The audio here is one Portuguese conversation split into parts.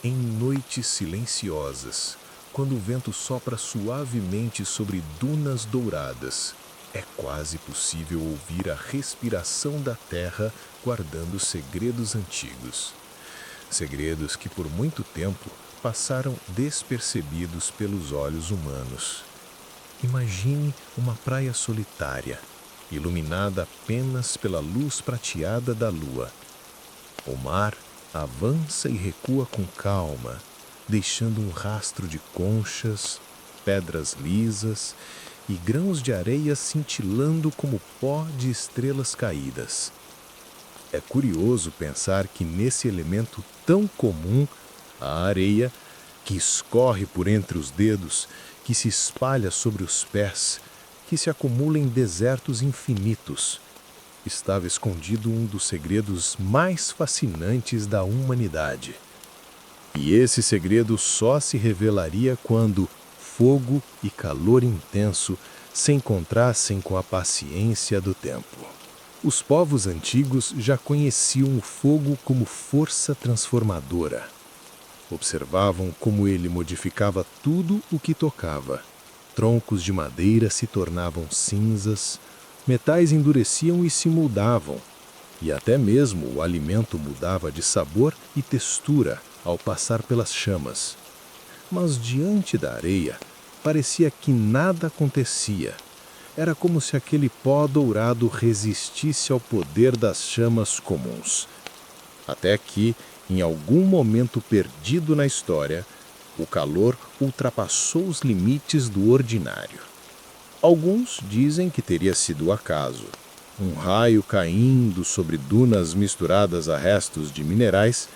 Em noites silenciosas, quando o vento sopra suavemente sobre dunas douradas, é quase possível ouvir a respiração da terra guardando segredos antigos. Segredos que por muito tempo passaram despercebidos pelos olhos humanos. Imagine uma praia solitária, iluminada apenas pela luz prateada da lua. O mar avança e recua com calma, deixando um rastro de conchas, pedras lisas e grãos de areia cintilando como pó de estrelas caídas. É curioso pensar que nesse elemento tão comum, a areia, que escorre por entre os dedos, que se espalha sobre os pés, que se acumula em desertos infinitos, estava escondido um dos segredos mais fascinantes da humanidade. E esse segredo só se revelaria quando fogo e calor intenso se encontrassem com a paciência do tempo. Os povos antigos já conheciam o fogo como força transformadora. Observavam como ele modificava tudo o que tocava. Troncos de madeira se tornavam cinzas, metais endureciam e se moldavam, e até mesmo o alimento mudava de sabor e textura ao passar pelas chamas. Mas diante da areia, parecia que nada acontecia. Era como se aquele pó dourado resistisse ao poder das chamas comuns. Até que, em algum momento perdido na história, o calor ultrapassou os limites do ordinário. Alguns dizem que teria sido o acaso. Um raio caindo sobre dunas misturadas a restos de minerais.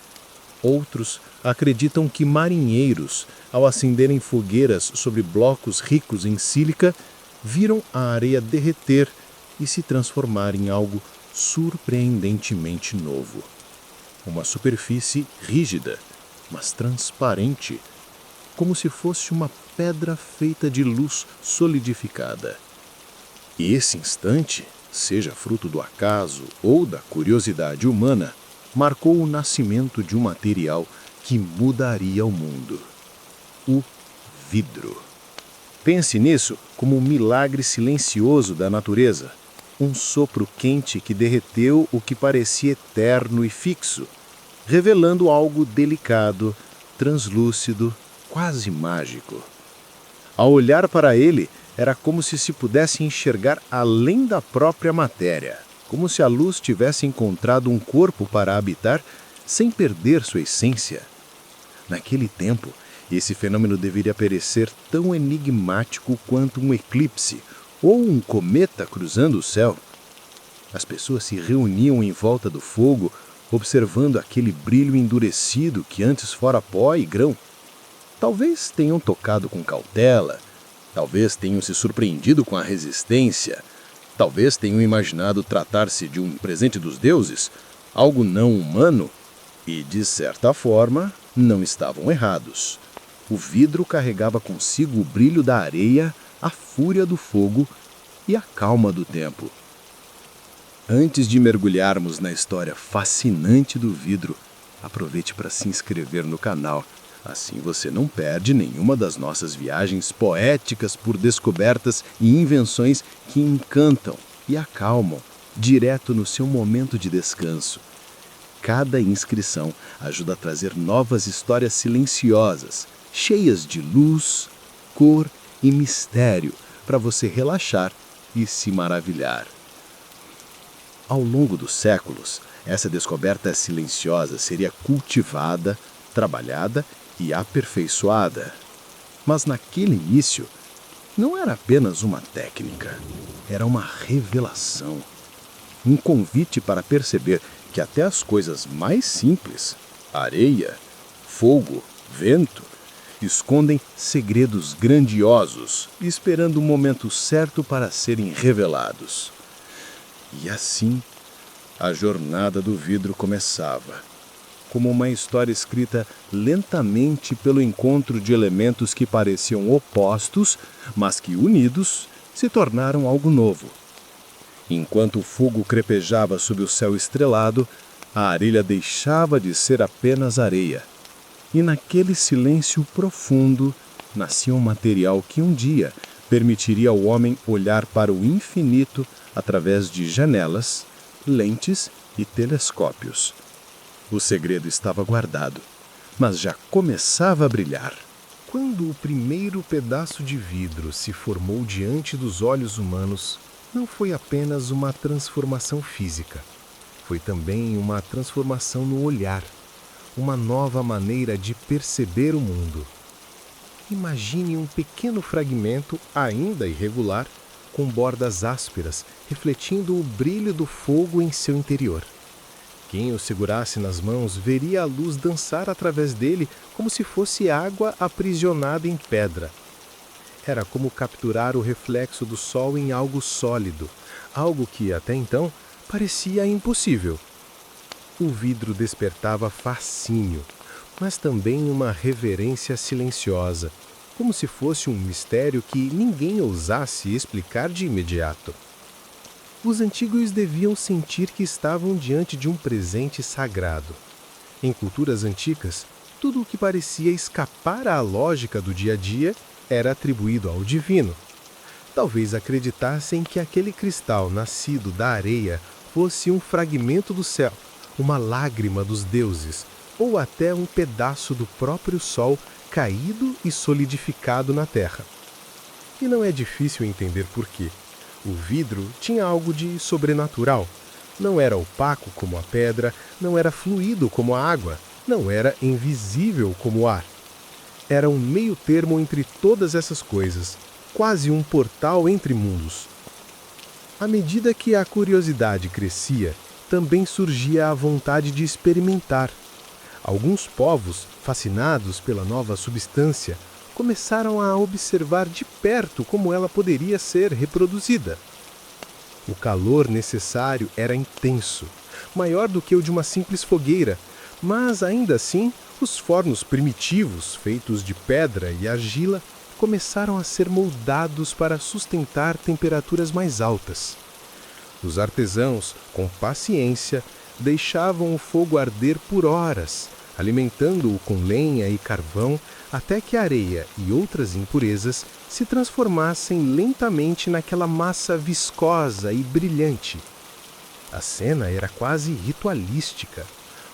Outros acreditam que marinheiros, ao acenderem fogueiras sobre blocos ricos em sílica, viram a areia derreter e se transformar em algo surpreendentemente novo. Uma superfície rígida, mas transparente, como se fosse uma pedra feita de luz solidificada. E esse instante, seja fruto do acaso ou da curiosidade humana, marcou o nascimento de um material que mudaria o mundo: o vidro. Pense nisso como um milagre silencioso da natureza, um sopro quente que derreteu o que parecia eterno e fixo, revelando algo delicado, translúcido, quase mágico. Ao olhar para ele, era como se pudesse enxergar além da própria matéria, como se a luz tivesse encontrado um corpo para habitar sem perder sua essência. Naquele tempo, esse fenômeno deveria parecer tão enigmático quanto um eclipse ou um cometa cruzando o céu. As pessoas se reuniam em volta do fogo, observando aquele brilho endurecido que antes fora pó e grão. Talvez tenham tocado com cautela, talvez tenham se surpreendido com a resistência, talvez tenham imaginado tratar-se de um presente dos deuses, algo não humano, e, de certa forma, não estavam errados. O vidro carregava consigo o brilho da areia, a fúria do fogo e a calma do tempo. Antes de mergulharmos na história fascinante do vidro, aproveite para se inscrever no canal. Assim você não perde nenhuma das nossas viagens poéticas por descobertas e invenções que encantam e acalmam, direto no seu momento de descanso. Cada inscrição ajuda a trazer novas histórias silenciosas, cheias de luz, cor e mistério, para você relaxar e se maravilhar. Ao longo dos séculos, essa descoberta silenciosa seria cultivada, trabalhada e aperfeiçoada. Mas naquele início, não era apenas uma técnica, era uma revelação. Um convite para perceber que até as coisas mais simples, areia, fogo, vento, escondem segredos grandiosos, esperando o momento certo para serem revelados. E assim, a jornada do vidro começava, como uma história escrita lentamente pelo encontro de elementos que pareciam opostos, mas que, unidos, se tornaram algo novo. Enquanto o fogo crepejava sob o céu estrelado, a areia deixava de ser apenas areia. E naquele silêncio profundo nascia um material que um dia permitiria ao homem olhar para o infinito através de janelas, lentes e telescópios. O segredo estava guardado, mas já começava a brilhar. Quando o primeiro pedaço de vidro se formou diante dos olhos humanos, não foi apenas uma transformação física, foi também uma transformação no olhar, uma nova maneira de perceber o mundo. Imagine um pequeno fragmento, ainda irregular, com bordas ásperas, refletindo o brilho do fogo em seu interior. Quem o segurasse nas mãos veria a luz dançar através dele como se fosse água aprisionada em pedra. Era como capturar o reflexo do sol em algo sólido, algo que, até então, parecia impossível. O vidro despertava fascínio, mas também uma reverência silenciosa, como se fosse um mistério que ninguém ousasse explicar de imediato. Os antigos deviam sentir que estavam diante de um presente sagrado. Em culturas antigas, tudo o que parecia escapar à lógica do dia a dia era atribuído ao divino. Talvez acreditassem que aquele cristal nascido da areia fosse um fragmento do céu, uma lágrima dos deuses, ou até um pedaço do próprio sol caído e solidificado na terra. E não é difícil entender por quê. O vidro tinha algo de sobrenatural. Não era opaco como a pedra, não era fluido como a água, não era invisível como o ar. Era um meio termo entre todas essas coisas, quase um portal entre mundos. À medida que a curiosidade crescia, também surgia a vontade de experimentar. Alguns povos, fascinados pela nova substância, começaram a observar de perto como ela poderia ser reproduzida. O calor necessário era intenso, maior do que o de uma simples fogueira, mas ainda assim, os fornos primitivos, feitos de pedra e argila, começaram a ser moldados para sustentar temperaturas mais altas. Os artesãos, com paciência, deixavam o fogo arder por horas, alimentando-o com lenha e carvão, até que a areia e outras impurezas se transformassem lentamente naquela massa viscosa e brilhante. A cena era quase ritualística.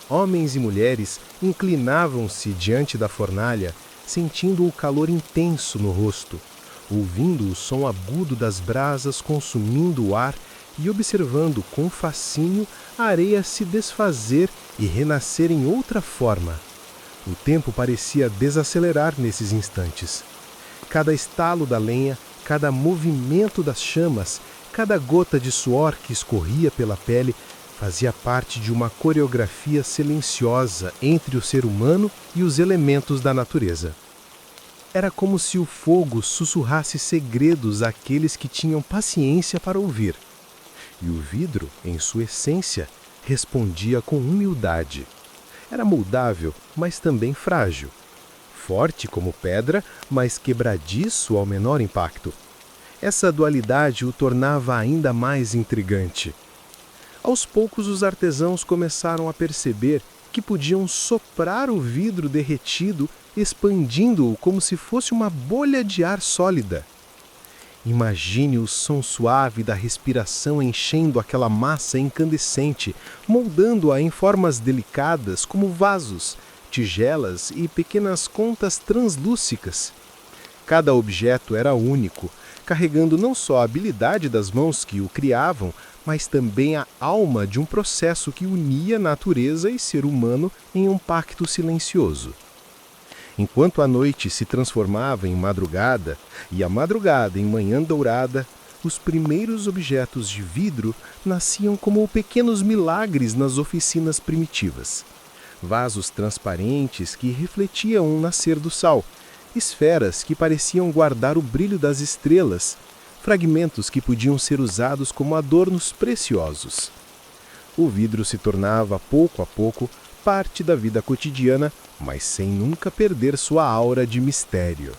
Homens e mulheres inclinavam-se diante da fornalha, sentindo o calor intenso no rosto, ouvindo o som agudo das brasas consumindo o ar e observando com fascínio a areia se desfazer e renascer em outra forma. O tempo parecia desacelerar nesses instantes. Cada estalo da lenha, cada movimento das chamas, cada gota de suor que escorria pela pele fazia parte de uma coreografia silenciosa entre o ser humano e os elementos da natureza. Era como se o fogo sussurrasse segredos àqueles que tinham paciência para ouvir. E o vidro, em sua essência, respondia com humildade. Era moldável, mas também frágil. Forte como pedra, mas quebradiço ao menor impacto. Essa dualidade o tornava ainda mais intrigante. Aos poucos, os artesãos começaram a perceber que podiam soprar o vidro derretido, expandindo-o como se fosse uma bolha de ar sólida. Imagine o som suave da respiração enchendo aquela massa incandescente, moldando-a em formas delicadas como vasos, tigelas e pequenas contas translúcicas. Cada objeto era único, carregando não só a habilidade das mãos que o criavam, mas também a alma de um processo que unia natureza e ser humano em um pacto silencioso. Enquanto a noite se transformava em madrugada e a madrugada em manhã dourada, os primeiros objetos de vidro nasciam como pequenos milagres nas oficinas primitivas. Vasos transparentes que refletiam o nascer do sol, esferas que pareciam guardar o brilho das estrelas, fragmentos que podiam ser usados como adornos preciosos. O vidro se tornava, pouco a pouco, parte da vida cotidiana, mas sem nunca perder sua aura de mistério.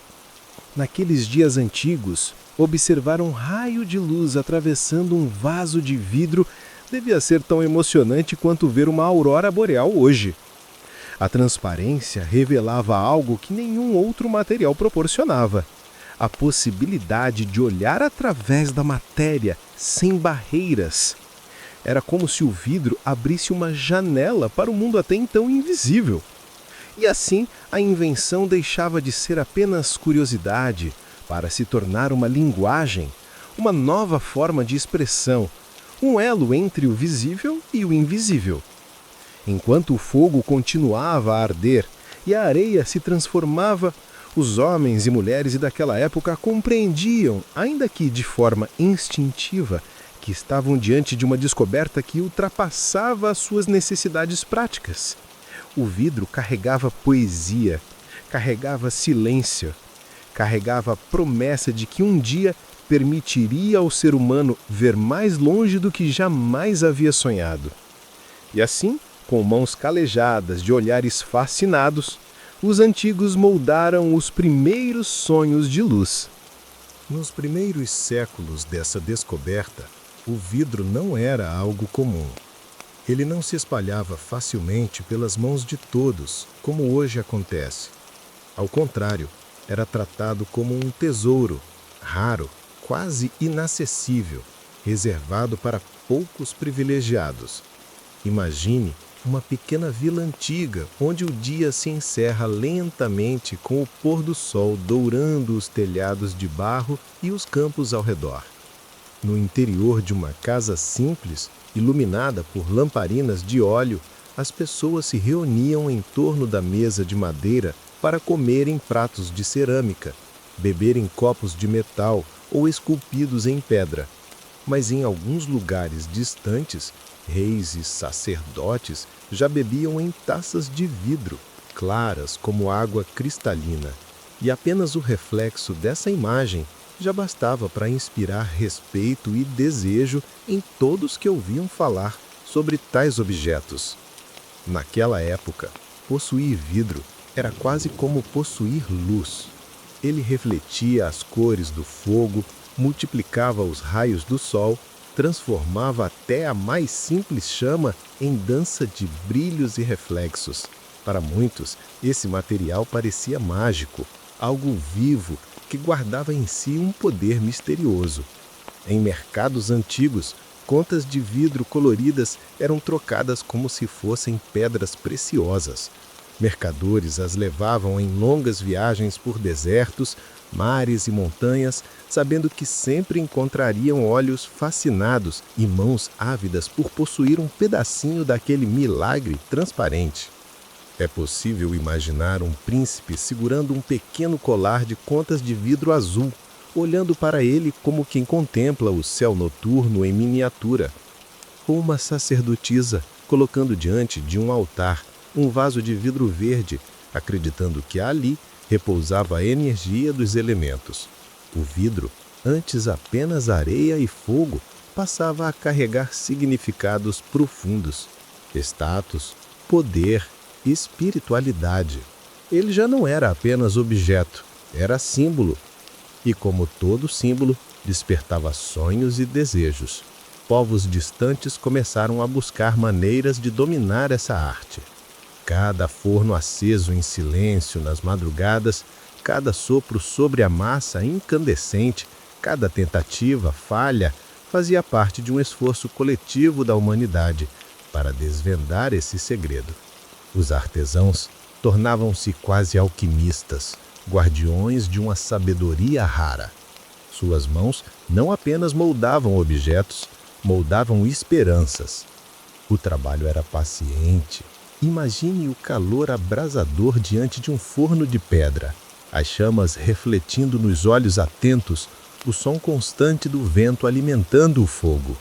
Naqueles dias antigos, observar um raio de luz atravessando um vaso de vidro devia ser tão emocionante quanto ver uma aurora boreal hoje. A transparência revelava algo que nenhum outro material proporcionava: a possibilidade de olhar através da matéria sem barreiras. Era como se o vidro abrisse uma janela para o mundo até então invisível. E assim, a invenção deixava de ser apenas curiosidade para se tornar uma linguagem, uma nova forma de expressão, um elo entre o visível e o invisível. Enquanto o fogo continuava a arder e a areia se transformava, os homens e mulheres daquela época compreendiam, ainda que de forma instintiva, que estavam diante de uma descoberta que ultrapassava as suas necessidades práticas. O vidro carregava poesia, carregava silêncio, carregava a promessa de que um dia permitiria ao ser humano ver mais longe do que jamais havia sonhado. E assim, com mãos calejadas de olhares fascinados, os antigos moldaram os primeiros sonhos de luz. Nos primeiros séculos dessa descoberta, o vidro não era algo comum. Ele não se espalhava facilmente pelas mãos de todos, como hoje acontece. Ao contrário, era tratado como um tesouro, raro, quase inacessível, reservado para poucos privilegiados. Imagine uma pequena vila antiga, onde o dia se encerra lentamente com o pôr do sol dourando os telhados de barro e os campos ao redor. No interior de uma casa simples, iluminada por lamparinas de óleo, as pessoas se reuniam em torno da mesa de madeira para comerem pratos de cerâmica, beberem copos de metal ou esculpidos em pedra. Mas em alguns lugares distantes, reis e sacerdotes já bebiam em taças de vidro, claras como água cristalina, e apenas o reflexo dessa imagem já bastava para inspirar respeito e desejo em todos que ouviam falar sobre tais objetos. Naquela época, possuir vidro era quase como possuir luz. Ele refletia as cores do fogo, multiplicava os raios do sol, transformava até a mais simples chama em dança de brilhos e reflexos. Para muitos, esse material parecia mágico, algo vivo que guardava em si um poder misterioso. Em mercados antigos, contas de vidro coloridas eram trocadas como se fossem pedras preciosas. Mercadores as levavam em longas viagens por desertos, mares e montanhas, sabendo que sempre encontrariam olhos fascinados e mãos ávidas por possuir um pedacinho daquele milagre transparente. É possível imaginar um príncipe segurando um pequeno colar de contas de vidro azul, olhando para ele como quem contempla o céu noturno em miniatura. Ou uma sacerdotisa colocando diante de um altar um vaso de vidro verde, acreditando que ali repousava a energia dos elementos. O vidro, antes apenas areia e fogo, passava a carregar significados profundos: status, poder, espiritualidade. Ele já não era apenas objeto, era símbolo. E como todo símbolo, despertava sonhos e desejos. Povos distantes começaram a buscar maneiras de dominar essa arte. Cada forno aceso em silêncio nas madrugadas, cada sopro sobre a massa incandescente, cada tentativa, falha, fazia parte de um esforço coletivo da humanidade para desvendar esse segredo. Os artesãos tornavam-se quase alquimistas, guardiões de uma sabedoria rara. Suas mãos não apenas moldavam objetos, moldavam esperanças. O trabalho era paciente. Imagine o calor abrasador diante de um forno de pedra, as chamas refletindo nos olhos atentos, o som constante do vento alimentando o fogo.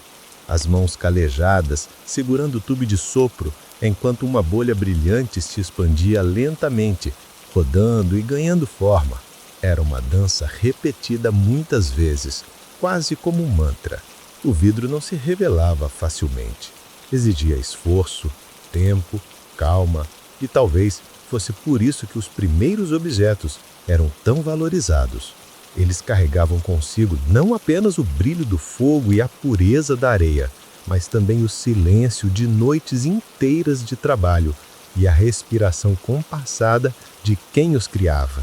As mãos calejadas, segurando o tubo de sopro, enquanto uma bolha brilhante se expandia lentamente, rodando e ganhando forma. Era uma dança repetida muitas vezes, quase como um mantra. O vidro não se revelava facilmente. Exigia esforço, tempo, calma, e talvez fosse por isso que os primeiros objetos eram tão valorizados. Eles carregavam consigo não apenas o brilho do fogo e a pureza da areia, mas também o silêncio de noites inteiras de trabalho, e a respiração compassada de quem os criava.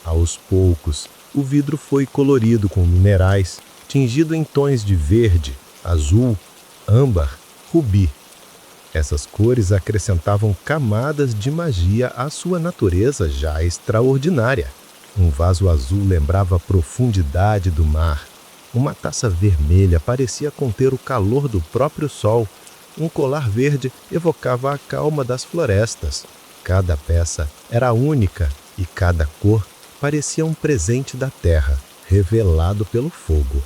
Aos poucos, o vidro foi colorido com minerais, tingido em tons de verde, azul, âmbar, rubi. Essas cores acrescentavam camadas de magia à sua natureza já extraordinária. Um vaso azul lembrava a profundidade do mar. Uma taça vermelha parecia conter o calor do próprio sol. Um colar verde evocava a calma das florestas. Cada peça era única e cada cor parecia um presente da terra, revelado pelo fogo.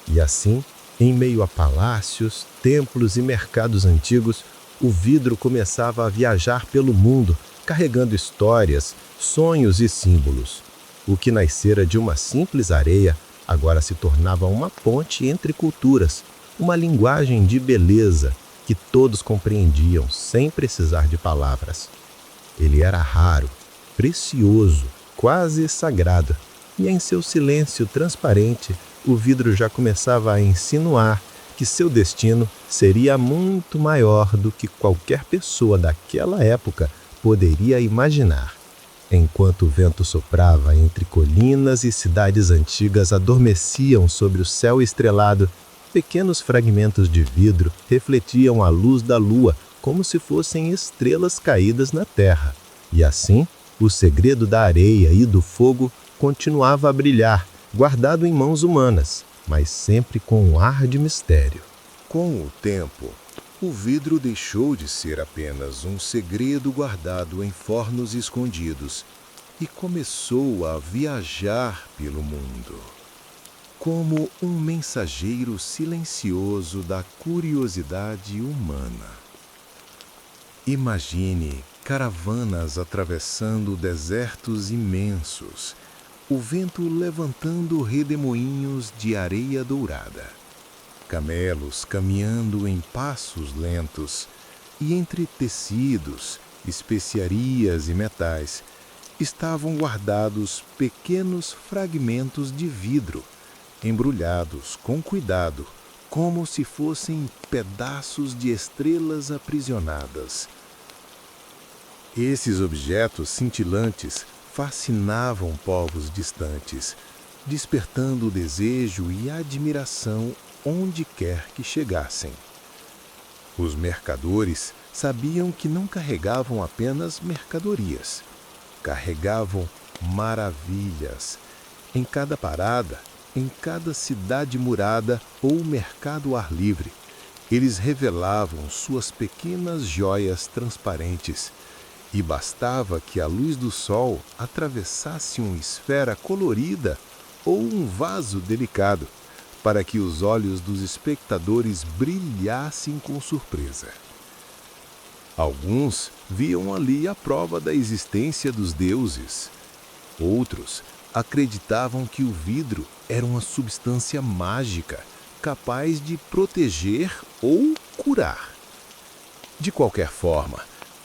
E assim, em meio a palácios, templos e mercados antigos, o vidro começava a viajar pelo mundo, carregando histórias, sonhos e símbolos. O que nascera de uma simples areia agora se tornava uma ponte entre culturas, uma linguagem de beleza que todos compreendiam sem precisar de palavras. Ele era raro, precioso, quase sagrado, e em seu silêncio transparente, o vidro já começava a insinuar que seu destino seria muito maior do que qualquer pessoa daquela época poderia imaginar. Enquanto o vento soprava entre colinas e cidades antigas adormeciam sobre o céu estrelado, pequenos fragmentos de vidro refletiam a luz da lua como se fossem estrelas caídas na terra. E assim, o segredo da areia e do fogo continuava a brilhar, guardado em mãos humanas, mas sempre com um ar de mistério. Com o tempo, o vidro deixou de ser apenas um segredo guardado em fornos escondidos e começou a viajar pelo mundo, como um mensageiro silencioso da curiosidade humana. Imagine caravanas atravessando desertos imensos, o vento levantando redemoinhos de areia dourada, camelos caminhando em passos lentos, e entre tecidos, especiarias e metais estavam guardados pequenos fragmentos de vidro, embrulhados com cuidado, como se fossem pedaços de estrelas aprisionadas. Esses objetos cintilantes fascinavam povos distantes, despertando desejo e admiração onde quer que chegassem. Os mercadores sabiam que não carregavam apenas mercadorias, carregavam maravilhas. Em cada parada, em cada cidade murada ou mercado ao ar livre, eles revelavam suas pequenas joias transparentes, e bastava que a luz do sol atravessasse uma esfera colorida ou um vaso delicado, para que os olhos dos espectadores brilhassem com surpresa. Alguns viam ali a prova da existência dos deuses. Outros acreditavam que o vidro era uma substância mágica, capaz de proteger ou curar. De qualquer forma,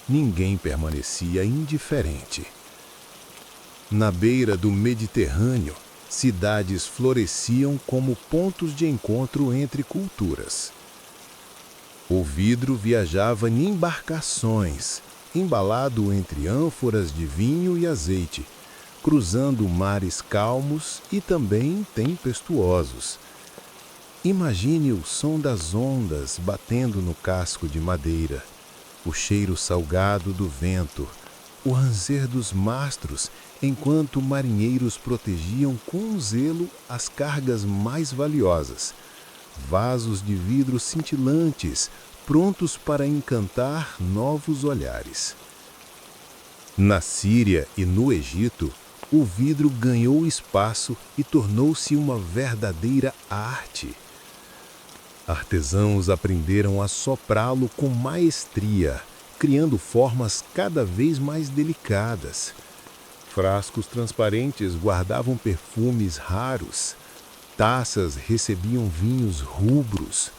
ninguém permanecia indiferente. Na beira do Mediterrâneo, cidades floresciam como pontos de encontro entre culturas. O vidro viajava em embarcações, embalado entre ânforas de vinho e azeite, cruzando mares calmos e também tempestuosos. Imagine o som das ondas batendo no casco de madeira, o cheiro salgado do vento, o ranger dos mastros, enquanto marinheiros protegiam com zelo as cargas mais valiosas, vasos de vidro cintilantes, prontos para encantar novos olhares. Na Síria e no Egito, o vidro ganhou espaço e tornou-se uma verdadeira arte. Artesãos aprenderam a soprá-lo com maestria, criando formas cada vez mais delicadas. Frascos transparentes guardavam perfumes raros, taças recebiam vinhos rubros,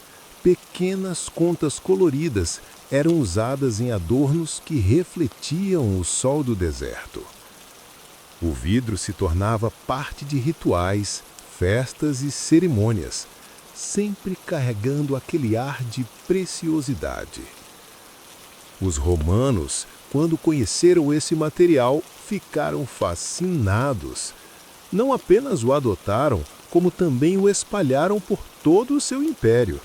pequenas contas coloridas eram usadas em adornos que refletiam o sol do deserto. O vidro se tornava parte de rituais, festas e cerimônias, sempre carregando aquele ar de preciosidade. Os romanos, quando conheceram esse material, ficaram fascinados. Não apenas o adotaram, como também o espalharam por todo o seu império.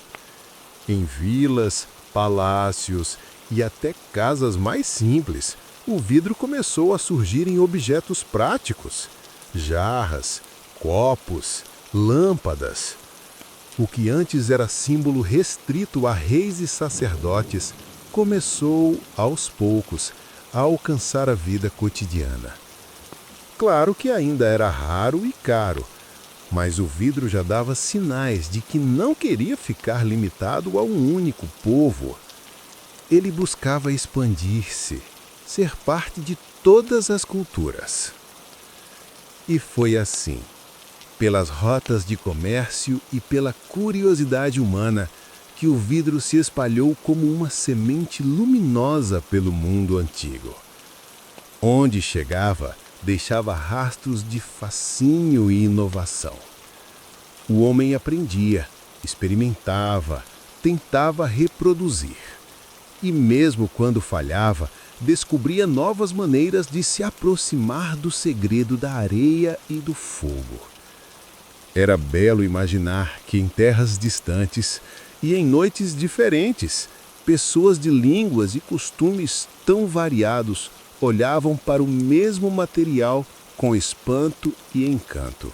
Em vilas, palácios e até casas mais simples, o vidro começou a surgir em objetos práticos: jarras, copos, lâmpadas. O que antes era símbolo restrito a reis e sacerdotes começou, aos poucos, a alcançar a vida cotidiana. Claro que ainda era raro e caro, mas o vidro já dava sinais de que não queria ficar limitado a um único povo. Ele buscava expandir-se, ser parte de todas as culturas. E foi assim, pelas rotas de comércio e pela curiosidade humana, que o vidro se espalhou como uma semente luminosa pelo mundo antigo. Onde chegava, deixava rastros de fascínio e inovação. O homem aprendia, experimentava, tentava reproduzir. E mesmo quando falhava, descobria novas maneiras de se aproximar do segredo da areia e do fogo. Era belo imaginar que em terras distantes e em noites diferentes, pessoas de línguas e costumes tão variados olhavam para o mesmo material com espanto e encanto.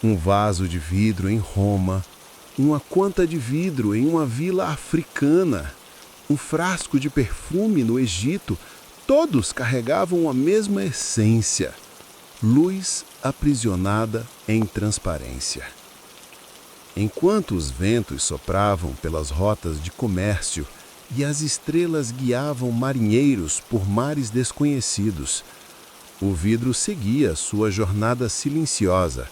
Um vaso de vidro em Roma, uma conta de vidro em uma vila africana, um frasco de perfume no Egito, todos carregavam a mesma essência: luz aprisionada em transparência. Enquanto os ventos sopravam pelas rotas de comércio e as estrelas guiavam marinheiros por mares desconhecidos, o vidro seguia sua jornada silenciosa.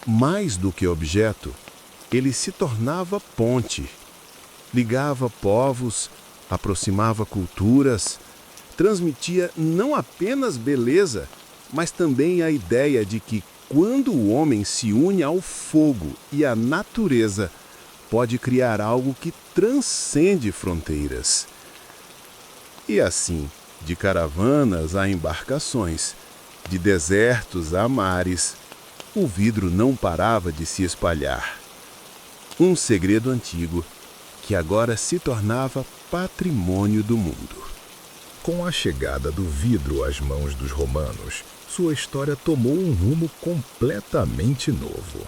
Mais do que objeto, ele se tornava ponte. Ligava povos, aproximava culturas, transmitia não apenas beleza, mas também a ideia de que, quando o homem se une ao fogo e à natureza, pode criar algo que transcende fronteiras. E assim, de caravanas a embarcações, de desertos a mares, o vidro não parava de se espalhar. Um segredo antigo que agora se tornava patrimônio do mundo. Com a chegada do vidro às mãos dos romanos, sua história tomou um rumo completamente novo.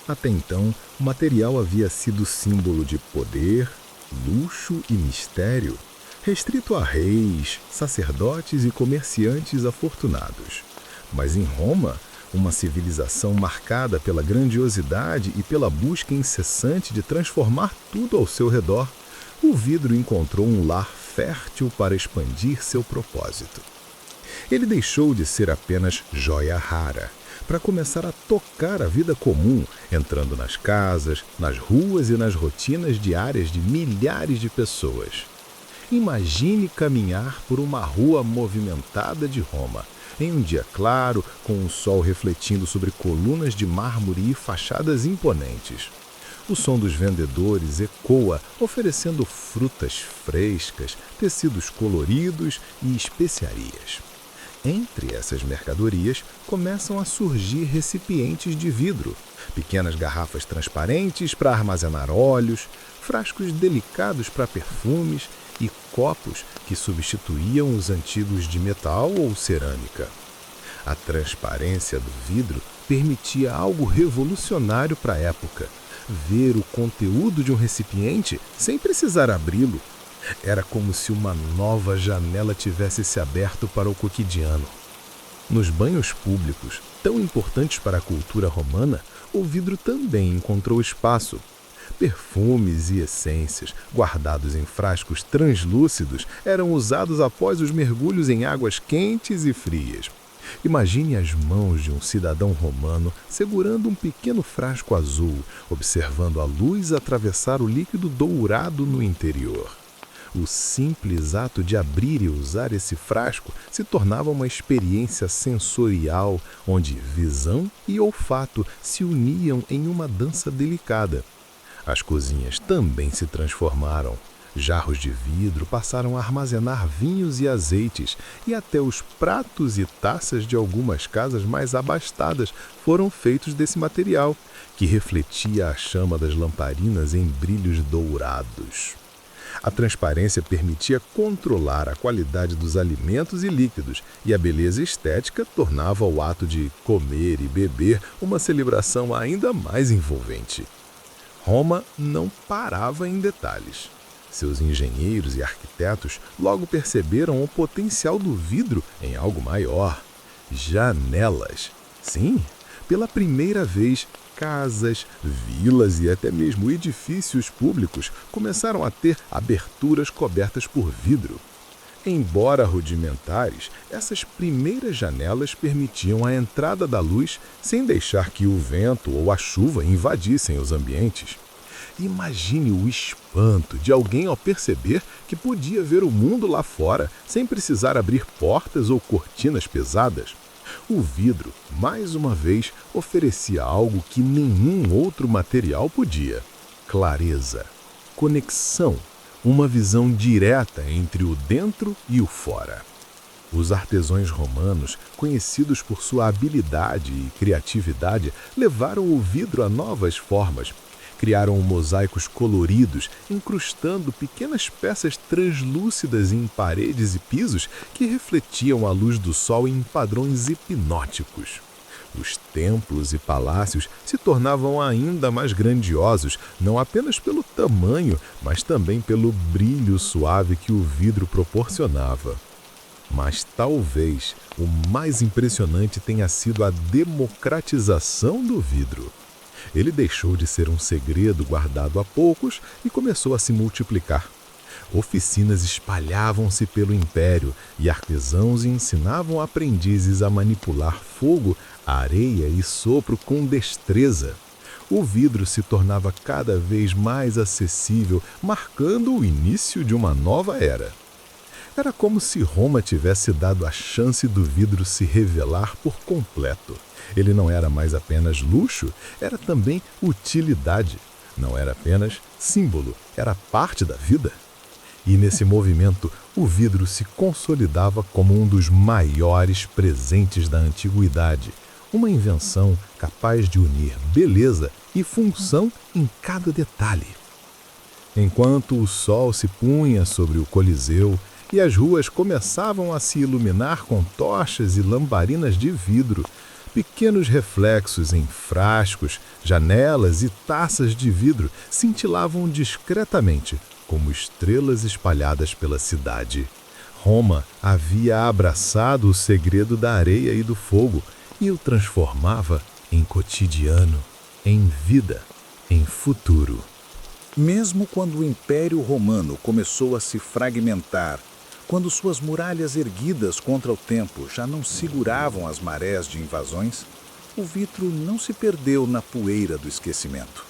Até então, o material havia sido símbolo de poder, luxo e mistério, restrito a reis, sacerdotes e comerciantes afortunados. Mas em Roma, uma civilização marcada pela grandiosidade e pela busca incessante de transformar tudo ao seu redor, o vidro encontrou um lar fértil para expandir seu propósito. Ele deixou de ser apenas joia rara, para começar a tocar a vida comum, entrando nas casas, nas ruas e nas rotinas diárias de milhares de pessoas. Imagine caminhar por uma rua movimentada de Roma, em um dia claro, com o sol refletindo sobre colunas de mármore e fachadas imponentes. O som dos vendedores ecoa, oferecendo frutas frescas, tecidos coloridos e especiarias. Entre essas mercadorias, começam a surgir recipientes de vidro, pequenas garrafas transparentes para armazenar óleos, frascos delicados para perfumes e copos que substituíam os antigos de metal ou cerâmica. A transparência do vidro permitia algo revolucionário para a época: ver o conteúdo de um recipiente sem precisar abri-lo. Era como se uma nova janela tivesse se aberto para o cotidiano. Nos banhos públicos, tão importantes para a cultura romana, o vidro também encontrou espaço. Perfumes e essências, guardados em frascos translúcidos, eram usados após os mergulhos em águas quentes e frias. Imagine as mãos de um cidadão romano segurando um pequeno frasco azul, observando a luz atravessar o líquido dourado no interior. O simples ato de abrir e usar esse frasco se tornava uma experiência sensorial, onde visão e olfato se uniam em uma dança delicada. As cozinhas também se transformaram. Jarros de vidro passaram a armazenar vinhos e azeites, e até os pratos e taças de algumas casas mais abastadas foram feitos desse material, que refletia a chama das lamparinas em brilhos dourados. A transparência permitia controlar a qualidade dos alimentos e líquidos, e a beleza estética tornava o ato de comer e beber uma celebração ainda mais envolvente. Roma não parava em detalhes. Seus engenheiros e arquitetos logo perceberam o potencial do vidro em algo maior. Janelas. Sim, pela primeira vez, casas, vilas e até mesmo edifícios públicos começaram a ter aberturas cobertas por vidro. Embora rudimentares, essas primeiras janelas permitiam a entrada da luz sem deixar que o vento ou a chuva invadissem os ambientes. Imagine o espanto de alguém ao perceber que podia ver o mundo lá fora sem precisar abrir portas ou cortinas pesadas. O vidro, mais uma vez, oferecia algo que nenhum outro material podia: clareza, conexão, uma visão direta entre o dentro e o fora. Os artesãos romanos, conhecidos por sua habilidade e criatividade, levaram o vidro a novas formas. Criaram mosaicos coloridos, incrustando pequenas peças translúcidas em paredes e pisos que refletiam a luz do sol em padrões hipnóticos. Os templos e palácios se tornavam ainda mais grandiosos, não apenas pelo tamanho, mas também pelo brilho suave que o vidro proporcionava. Mas talvez o mais impressionante tenha sido a democratização do vidro. Ele deixou de ser um segredo guardado a poucos e começou a se multiplicar. Oficinas espalhavam-se pelo império e artesãos ensinavam aprendizes a manipular fogo, areia e sopro com destreza. O vidro se tornava cada vez mais acessível, marcando o início de uma nova era. Era como se Roma tivesse dado a chance do vidro se revelar por completo. Ele não era mais apenas luxo, era também utilidade. Não era apenas símbolo, era parte da vida. E nesse movimento, o vidro se consolidava como um dos maiores presentes da antiguidade. Uma invenção capaz de unir beleza e função em cada detalhe. Enquanto o sol se punha sobre o Coliseu e as ruas começavam a se iluminar com tochas e lamparinas de vidro, pequenos reflexos em frascos, janelas e taças de vidro cintilavam discretamente, como estrelas espalhadas pela cidade. Roma havia abraçado o segredo da areia e do fogo e o transformava em cotidiano, em vida, em futuro. Mesmo quando o Império Romano começou a se fragmentar, quando suas muralhas erguidas contra o tempo já não seguravam as marés de invasões, o vidro não se perdeu na poeira do esquecimento.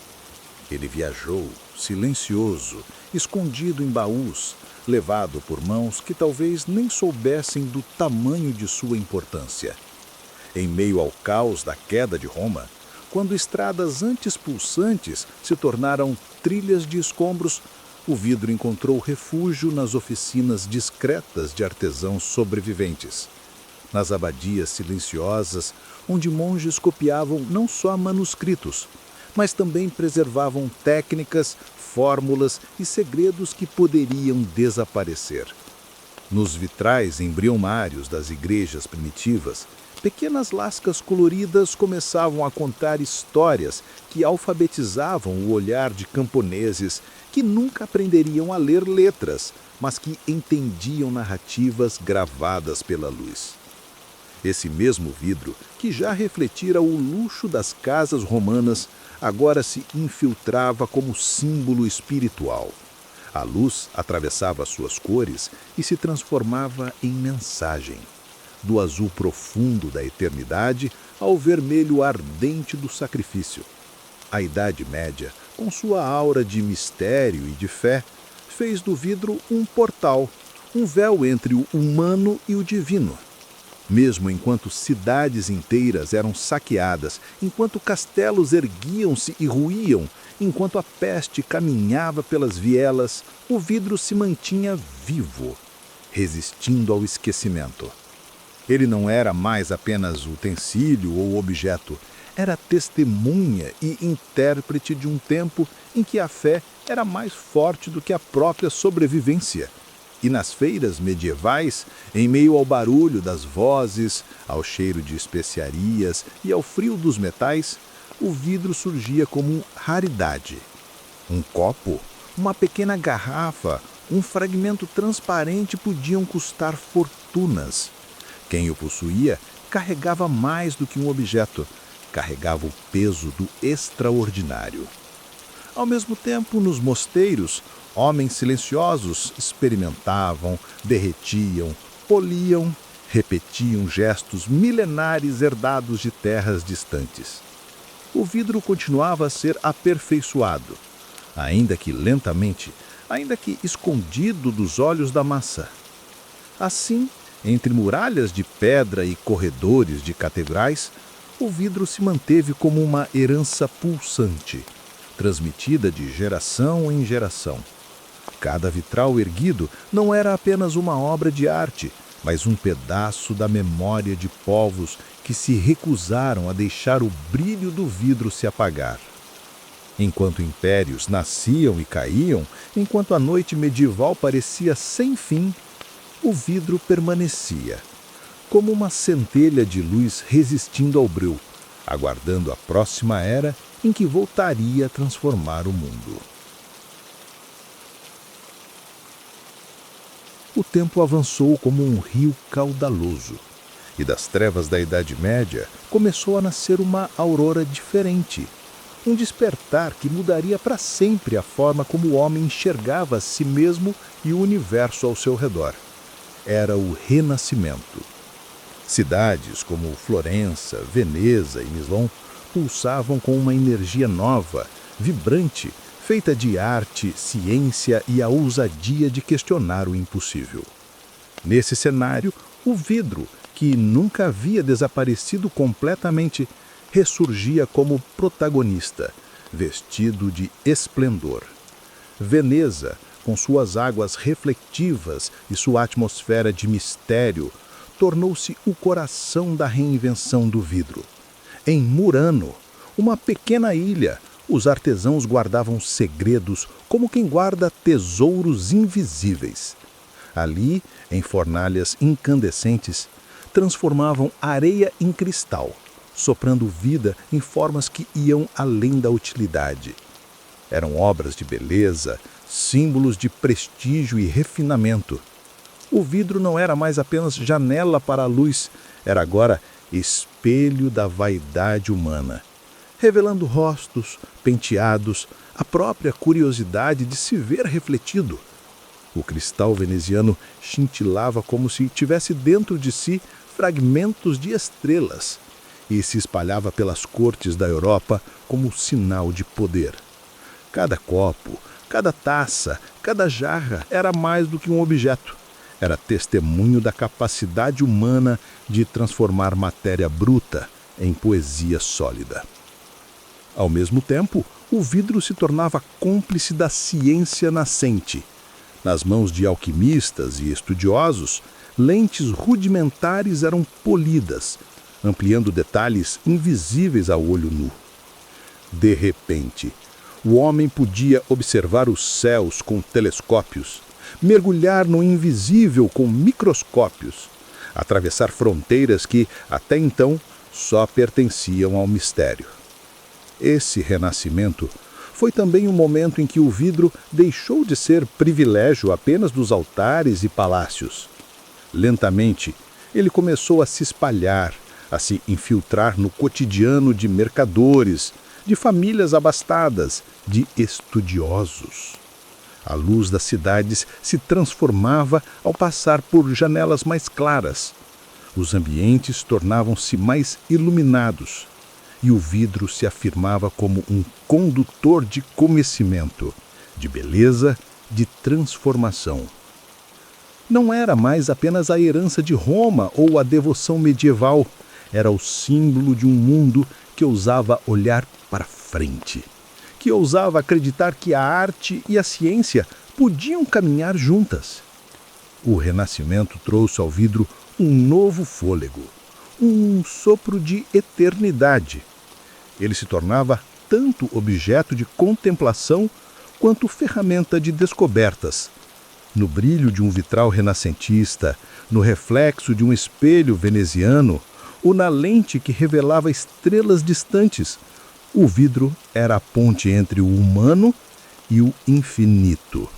Ele viajou, silencioso, escondido em baús, levado por mãos que talvez nem soubessem do tamanho de sua importância. Em meio ao caos da queda de Roma, quando estradas antes pulsantes se tornaram trilhas de escombros, o vidro encontrou refúgio nas oficinas discretas de artesãos sobreviventes, nas abadias silenciosas, onde monges copiavam não só manuscritos, mas também preservavam técnicas, fórmulas e segredos que poderiam desaparecer. Nos vitrais embrionários das igrejas primitivas, pequenas lascas coloridas começavam a contar histórias que alfabetizavam o olhar de camponeses que nunca aprenderiam a ler letras, mas que entendiam narrativas gravadas pela luz. Esse mesmo vidro, que já refletira o luxo das casas romanas, agora se infiltrava como símbolo espiritual. A luz atravessava suas cores e se transformava em mensagem. Do azul profundo da eternidade ao vermelho ardente do sacrifício. A Idade Média, com sua aura de mistério e de fé, fez do vidro um portal, um véu entre o humano e o divino. Mesmo enquanto cidades inteiras eram saqueadas, enquanto castelos erguiam-se e ruíam, enquanto a peste caminhava pelas vielas, o vidro se mantinha vivo, resistindo ao esquecimento. Ele não era mais apenas utensílio ou objeto, era testemunha e intérprete de um tempo em que a fé era mais forte do que a própria sobrevivência. E nas feiras medievais, em meio ao barulho das vozes, ao cheiro de especiarias e ao frio dos metais, o vidro surgia como raridade. Um copo, uma pequena garrafa, um fragmento transparente podiam custar fortunas. Quem o possuía carregava mais do que um objeto, carregava o peso do extraordinário. Ao mesmo tempo, nos mosteiros, homens silenciosos experimentavam, derretiam, poliam, repetiam gestos milenares herdados de terras distantes. O vidro continuava a ser aperfeiçoado, ainda que lentamente, ainda que escondido dos olhos da massa. Assim, entre muralhas de pedra e corredores de catedrais, o vidro se manteve como uma herança pulsante, transmitida de geração em geração. Cada vitral erguido não era apenas uma obra de arte, mas um pedaço da memória de povos que se recusaram a deixar o brilho do vidro se apagar. Enquanto impérios nasciam e caíam, enquanto a noite medieval parecia sem fim, o vidro permanecia, como uma centelha de luz resistindo ao breu, aguardando a próxima era em que voltaria a transformar o mundo. O tempo avançou como um rio caudaloso, e das trevas da Idade Média começou a nascer uma aurora diferente, um despertar que mudaria para sempre a forma como o homem enxergava a si mesmo e o universo ao seu redor. Era o Renascimento. Cidades como Florença, Veneza e Mislon pulsavam com uma energia nova, vibrante, feita de arte, ciência e a ousadia de questionar o impossível. Nesse cenário, o vidro, que nunca havia desaparecido completamente, ressurgia como protagonista, vestido de esplendor. Veneza, com suas águas reflectivas e sua atmosfera de mistério, tornou-se o coração da reinvenção do vidro. Em Murano, uma pequena ilha, os artesãos guardavam segredos como quem guarda tesouros invisíveis. Ali, em fornalhas incandescentes, transformavam areia em cristal, soprando vida em formas que iam além da utilidade. Eram obras de beleza, símbolos de prestígio e refinamento. O vidro não era mais apenas janela para a luz, era agora espelho da vaidade humana, revelando rostos, penteados, a própria curiosidade de se ver refletido. O cristal veneziano cintilava como se tivesse dentro de si fragmentos de estrelas e se espalhava pelas cortes da Europa como sinal de poder. Cada copo, cada taça, cada jarra era mais do que um objeto. Era testemunho da capacidade humana de transformar matéria bruta em poesia sólida. Ao mesmo tempo, o vidro se tornava cúmplice da ciência nascente. Nas mãos de alquimistas e estudiosos, lentes rudimentares eram polidas, ampliando detalhes invisíveis ao olho nu. De repente, o homem podia observar os céus com telescópios, mergulhar no invisível com microscópios, atravessar fronteiras que, até então, só pertenciam ao mistério. Esse renascimento foi também um momento em que o vidro deixou de ser privilégio apenas dos altares e palácios. Lentamente, ele começou a se espalhar, a se infiltrar no cotidiano de mercadores, de famílias abastadas, de estudiosos. A luz das cidades se transformava ao passar por janelas mais claras. Os ambientes tornavam-se mais iluminados e o vidro se afirmava como um condutor de conhecimento, de beleza, de transformação. Não era mais apenas a herança de Roma ou a devoção medieval. Era o símbolo de um mundo que ousava olhar para frente, que ousava acreditar que a arte e a ciência podiam caminhar juntas. O Renascimento trouxe ao vidro um novo fôlego, um sopro de eternidade. Ele se tornava tanto objeto de contemplação quanto ferramenta de descobertas. No brilho de um vitral renascentista, no reflexo de um espelho veneziano, ou na lente que revelava estrelas distantes, o vidro era a ponte entre o humano e o infinito.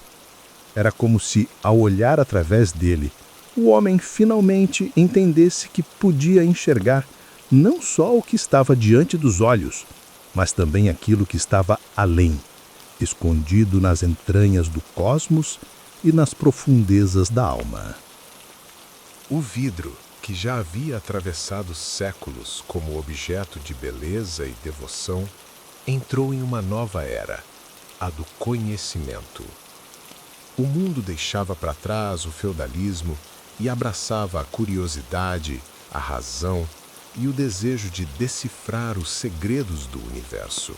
Era como se, ao olhar através dele, o homem finalmente entendesse que podia enxergar não só o que estava diante dos olhos, mas também aquilo que estava além, escondido nas entranhas do cosmos e nas profundezas da alma. O vidro, que já havia atravessado séculos como objeto de beleza e devoção, entrou em uma nova era, a do conhecimento. O mundo deixava para trás o feudalismo e abraçava a curiosidade, a razão e o desejo de decifrar os segredos do universo.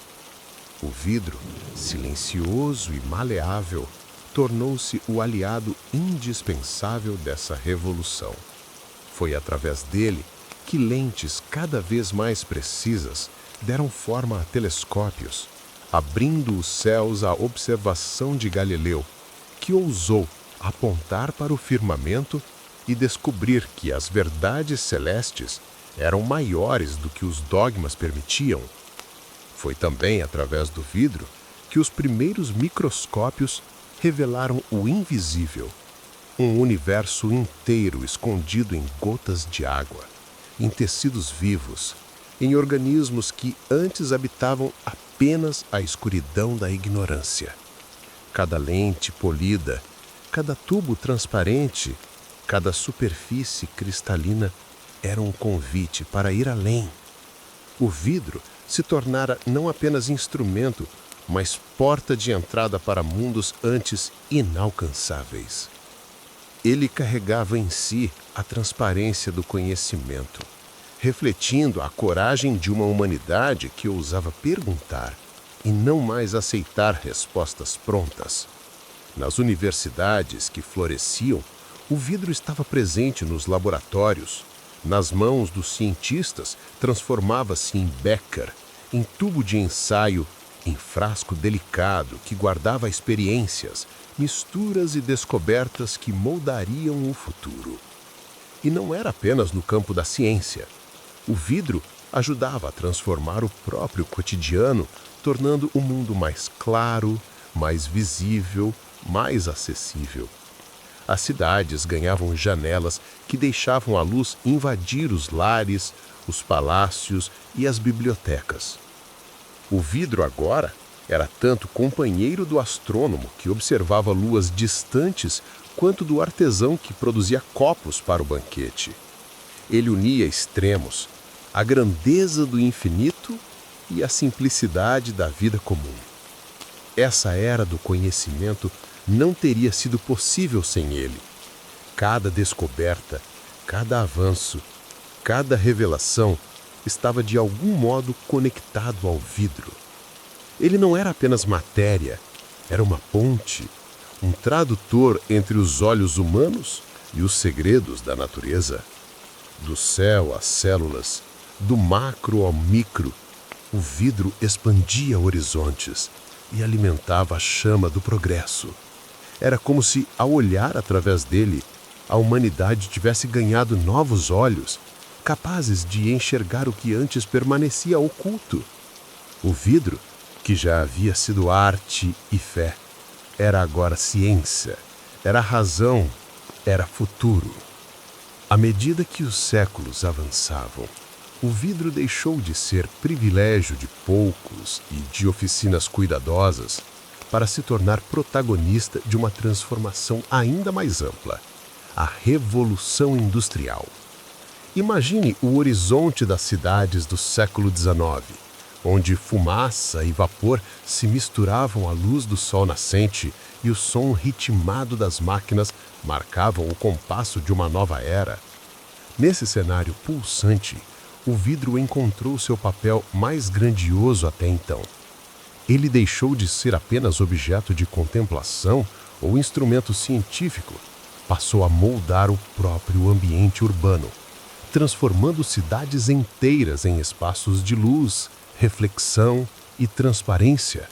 O vidro, silencioso e maleável, tornou-se o aliado indispensável dessa revolução. Foi através dele que lentes cada vez mais precisas deram forma a telescópios, abrindo os céus à observação de Galileu, que ousou apontar para o firmamento e descobrir que as verdades celestes eram maiores do que os dogmas permitiam. Foi também através do vidro que os primeiros microscópios revelaram o invisível, um universo inteiro escondido em gotas de água, em tecidos vivos, em organismos que antes habitavam apenas a escuridão da ignorância. Cada lente polida, cada tubo transparente, cada superfície cristalina era um convite para ir além. O vidro se tornara não apenas instrumento, mas porta de entrada para mundos antes inalcançáveis. Ele carregava em si a transparência do conhecimento, refletindo a coragem de uma humanidade que ousava perguntar e não mais aceitar respostas prontas. Nas universidades que floresciam, o vidro estava presente nos laboratórios. Nas mãos dos cientistas, transformava-se em becker, em tubo de ensaio, em frasco delicado que guardava experiências, misturas e descobertas que moldariam o futuro. E não era apenas no campo da ciência. O vidro ajudava a transformar o próprio cotidiano, tornando o mundo mais claro, mais visível, mais acessível. As cidades ganhavam janelas que deixavam a luz invadir os lares, os palácios e as bibliotecas. O vidro agora era tanto companheiro do astrônomo que observava luas distantes quanto do artesão que produzia copos para o banquete. Ele unia extremos, a grandeza do infinito e a simplicidade da vida comum. Essa era do conhecimento não teria sido possível sem ele. Cada descoberta, cada avanço, cada revelação estava de algum modo conectado ao vidro. Ele não era apenas matéria, era uma ponte, um tradutor entre os olhos humanos e os segredos da natureza. Do céu às células, do macro ao micro, o vidro expandia horizontes e alimentava a chama do progresso. Era como se, ao olhar através dele, a humanidade tivesse ganhado novos olhos, capazes de enxergar o que antes permanecia oculto. O vidro, que já havia sido arte e fé, era agora ciência, era razão, era futuro. À medida que os séculos avançavam, o vidro deixou de ser privilégio de poucos e de oficinas cuidadosas para se tornar protagonista de uma transformação ainda mais ampla, a Revolução Industrial. Imagine o horizonte das cidades do século XIX, onde fumaça e vapor se misturavam à luz do sol nascente e o som ritmado das máquinas marcavam o compasso de uma nova era. Nesse cenário pulsante, o vidro encontrou seu papel mais grandioso até então. Ele deixou de ser apenas objeto de contemplação ou instrumento científico, passou a moldar o próprio ambiente urbano, transformando cidades inteiras em espaços de luz, reflexão e transparência.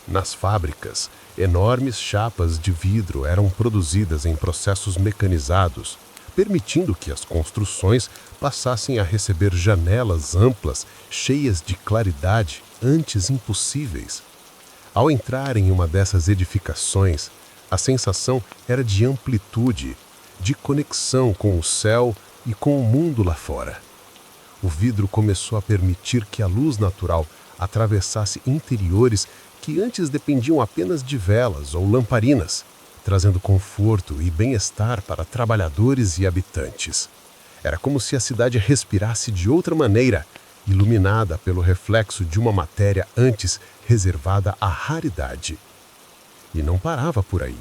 Nas fábricas, enormes chapas de vidro eram produzidas em processos mecanizados, permitindo que as construções passassem a receber janelas amplas, cheias de claridade, antes impossíveis. Ao entrar em uma dessas edificações, a sensação era de amplitude, de conexão com o céu e com o mundo lá fora. O vidro começou a permitir que a luz natural atravessasse interiores que antes dependiam apenas de velas ou lamparinas, trazendo conforto e bem-estar para trabalhadores e habitantes. Era como se a cidade respirasse de outra maneira, iluminada pelo reflexo de uma matéria antes reservada à raridade. E não parava por aí.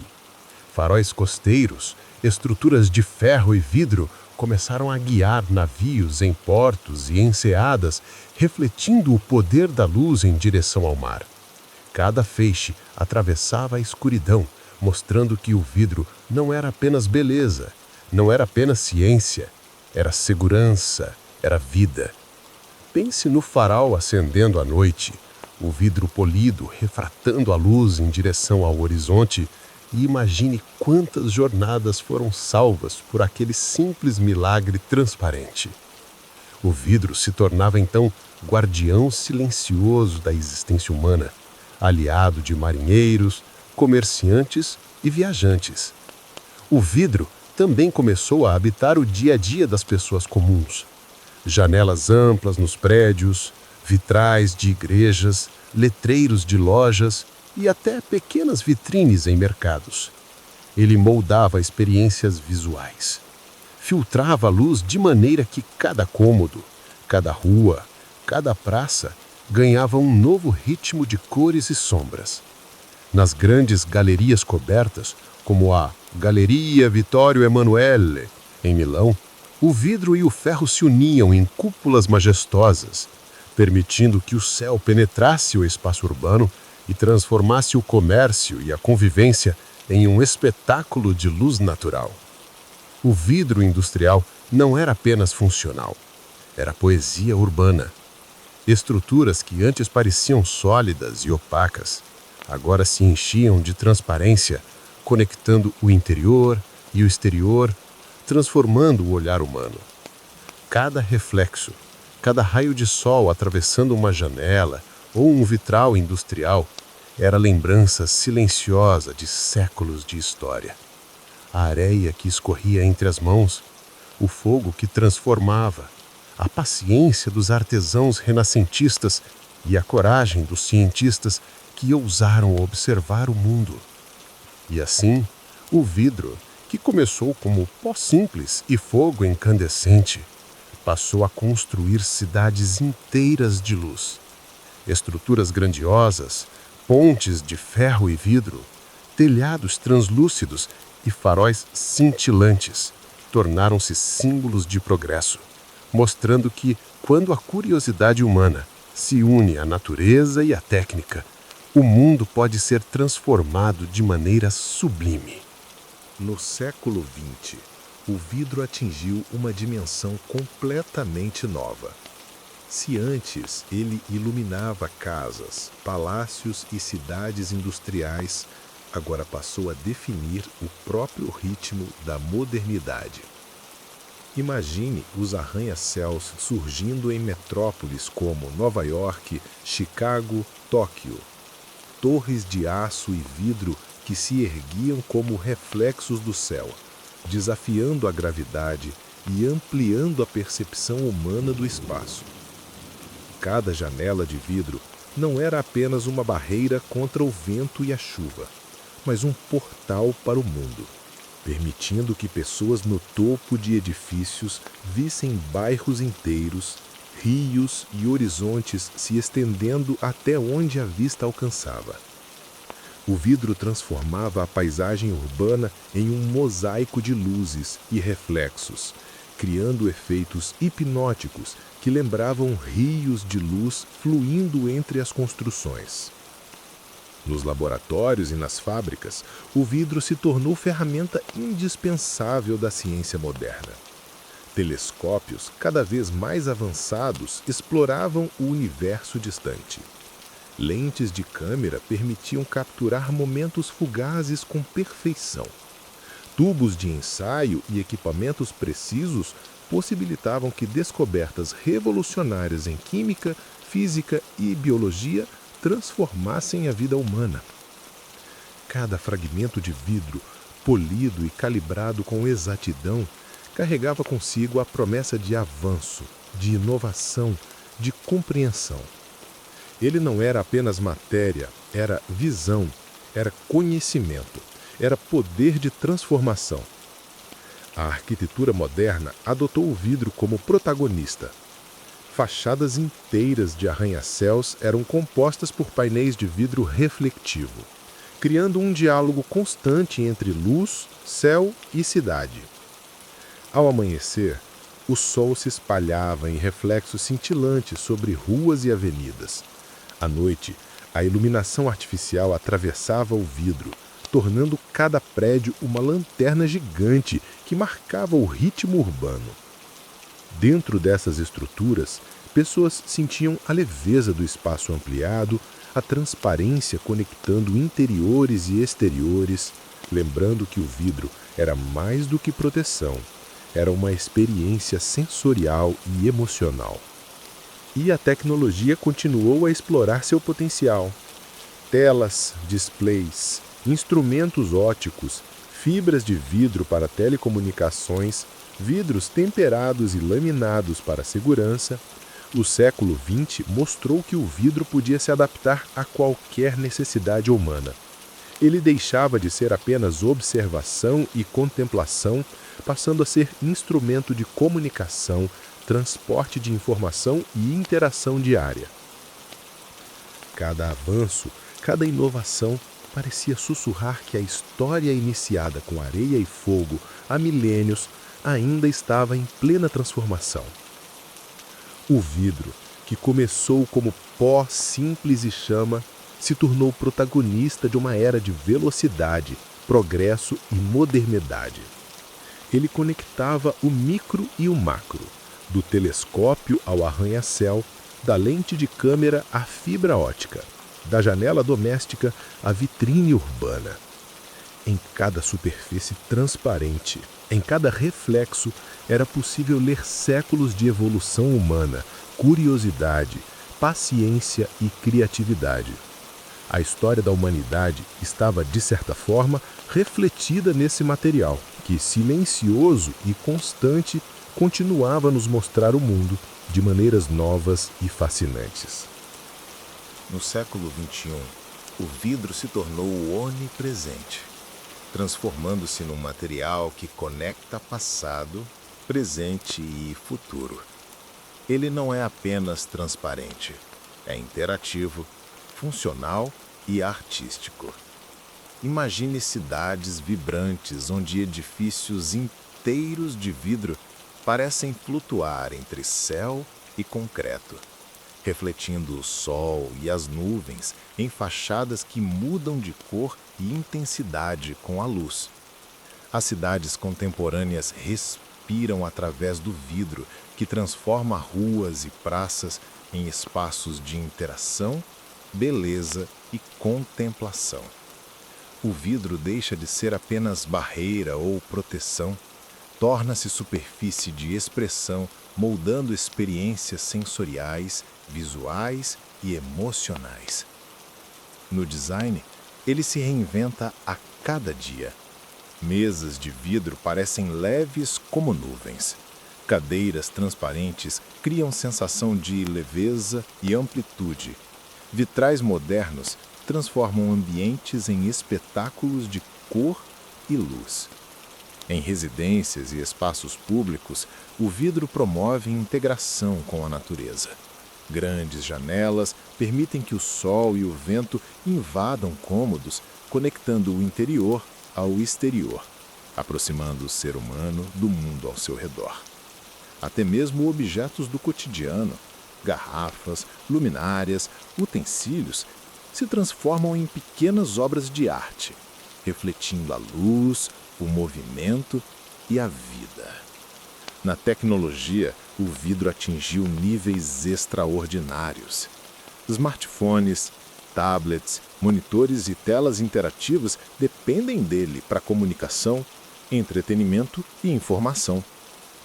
Faróis costeiros, estruturas de ferro e vidro começaram a guiar navios em portos e enseadas, refletindo o poder da luz em direção ao mar. Cada feixe atravessava a escuridão, mostrando que o vidro não era apenas beleza, não era apenas ciência, era segurança, era vida. Pense no farol acendendo à noite, o vidro polido refratando a luz em direção ao horizonte, e imagine quantas jornadas foram salvas por aquele simples milagre transparente. O vidro se tornava então guardião silencioso da existência humana, aliado de marinheiros, comerciantes e viajantes. O vidro também começou a habitar o dia a dia das pessoas comuns. Janelas amplas nos prédios, vitrais de igrejas, letreiros de lojas e até pequenas vitrines em mercados. Ele moldava experiências visuais. Filtrava a luz de maneira que cada cômodo, cada rua, cada praça ganhava um novo ritmo de cores e sombras. Nas grandes galerias cobertas, como a Galleria Vittorio Emanuele, em Milão, o vidro e o ferro se uniam em cúpulas majestosas, permitindo que o céu penetrasse o espaço urbano e transformasse o comércio e a convivência em um espetáculo de luz natural. O vidro industrial não era apenas funcional, era poesia urbana. Estruturas que antes pareciam sólidas e opacas, agora se enchiam de transparência, conectando o interior e o exterior, transformando o olhar humano. Cada reflexo, cada raio de sol atravessando uma janela ou um vitral industrial era lembrança silenciosa de séculos de história. A areia que escorria entre as mãos, o fogo que transformava, a paciência dos artesãos renascentistas e a coragem dos cientistas que ousaram observar o mundo. E assim, o vidro, que começou como pó simples e fogo incandescente, passou a construir cidades inteiras de luz. Estruturas grandiosas, pontes de ferro e vidro, telhados translúcidos e faróis cintilantes tornaram-se símbolos de progresso, mostrando que, quando a curiosidade humana se une à natureza e à técnica, o mundo pode ser transformado de maneira sublime. No século XX, o vidro atingiu uma dimensão completamente nova. Se antes ele iluminava casas, palácios e cidades industriais, agora passou a definir o próprio ritmo da modernidade. Imagine os arranha-céus surgindo em metrópoles como Nova York, Chicago, Tóquio. Torres de aço e vidro que se erguiam como reflexos do céu, desafiando a gravidade e ampliando a percepção humana do espaço. Cada janela de vidro não era apenas uma barreira contra o vento e a chuva, mas um portal para o mundo, permitindo que pessoas no topo de edifícios vissem bairros inteiros, rios e horizontes se estendendo até onde a vista alcançava. O vidro transformava a paisagem urbana em um mosaico de luzes e reflexos, criando efeitos hipnóticos que lembravam rios de luz fluindo entre as construções. Nos laboratórios e nas fábricas, o vidro se tornou ferramenta indispensável da ciência moderna. Telescópios cada vez mais avançados exploravam o universo distante. Lentes de câmera permitiam capturar momentos fugazes com perfeição. Tubos de ensaio e equipamentos precisos possibilitavam que descobertas revolucionárias em química, física e biologia transformassem a vida humana. Cada fragmento de vidro, polido e calibrado com exatidão, carregava consigo a promessa de avanço, de inovação, de compreensão. Ele não era apenas matéria, era visão, era conhecimento, era poder de transformação. A arquitetura moderna adotou o vidro como protagonista. Fachadas inteiras de arranha-céus eram compostas por painéis de vidro reflectivo, criando um diálogo constante entre luz, céu e cidade. Ao amanhecer, o sol se espalhava em reflexos cintilantes sobre ruas e avenidas. À noite, a iluminação artificial atravessava o vidro, tornando cada prédio uma lanterna gigante que marcava o ritmo urbano. Dentro dessas estruturas, pessoas sentiam a leveza do espaço ampliado, a transparência conectando interiores e exteriores, lembrando que o vidro era mais do que proteção, era uma experiência sensorial e emocional. E a tecnologia continuou a explorar seu potencial. Telas, displays, instrumentos ópticos, fibras de vidro para telecomunicações, vidros temperados e laminados para segurança. O século XX mostrou que o vidro podia se adaptar a qualquer necessidade humana. Ele deixava de ser apenas observação e contemplação, passando a ser instrumento de comunicação, transporte de informação e interação diária. Cada avanço, cada inovação parecia sussurrar que a história iniciada com areia e fogo há milênios ainda estava em plena transformação. O vidro, que começou como pó simples e chama, se tornou protagonista de uma era de velocidade, progresso e modernidade. Ele conectava o micro e o macro, do telescópio ao arranha-céu, da lente de câmera à fibra ótica, da janela doméstica à vitrine urbana. Em cada superfície transparente, em cada reflexo, era possível ler séculos de evolução humana, curiosidade, paciência e criatividade. A história da humanidade estava, de certa forma, refletida nesse material, que, silencioso e constante, continuava a nos mostrar o mundo de maneiras novas e fascinantes. No século XXI, o vidro se tornou onipresente, transformando-se num material que conecta passado, presente e futuro. Ele não é apenas transparente, é interativo, funcional e artístico. Imagine cidades vibrantes onde edifícios inteiros de vidro parecem flutuar entre céu e concreto, refletindo o sol e as nuvens em fachadas que mudam de cor e intensidade com a luz. As cidades contemporâneas respiram através do vidro, que transforma ruas e praças em espaços de interação, beleza e contemplação. O vidro deixa de ser apenas barreira ou proteção, torna-se superfície de expressão, moldando experiências sensoriais, visuais e emocionais. No design, ele se reinventa a cada dia. Mesas de vidro parecem leves como nuvens. Cadeiras transparentes criam sensação de leveza e amplitude. Vitrais modernos transformam ambientes em espetáculos de cor e luz. Em residências e espaços públicos, o vidro promove integração com a natureza. Grandes janelas permitem que o sol e o vento invadam cômodos, conectando o interior ao exterior, aproximando o ser humano do mundo ao seu redor. Até mesmo objetos do cotidiano, garrafas, luminárias, utensílios, se transformam em pequenas obras de arte, refletindo a luz, o movimento e a vida. Na tecnologia, o vidro atingiu níveis extraordinários. Smartphones, tablets, monitores e telas interativas dependem dele para comunicação, entretenimento e informação.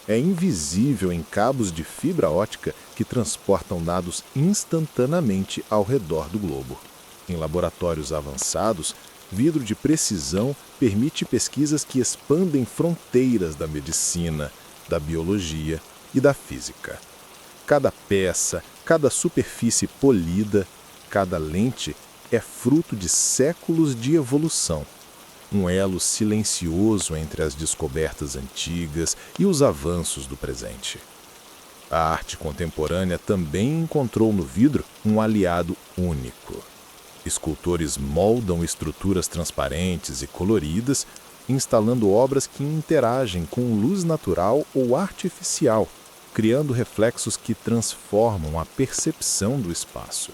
É invisível em cabos de fibra ótica que transportam dados instantaneamente ao redor do globo. Em laboratórios avançados, vidro de precisão permite pesquisas que expandem fronteiras da medicina, da biologia e da física. Cada peça, cada superfície polida, cada lente é fruto de séculos de evolução. Um elo silencioso entre as descobertas antigas e os avanços do presente. A arte contemporânea também encontrou no vidro um aliado único. Escultores moldam estruturas transparentes e coloridas, instalando obras que interagem com luz natural ou artificial, criando reflexos que transformam a percepção do espaço.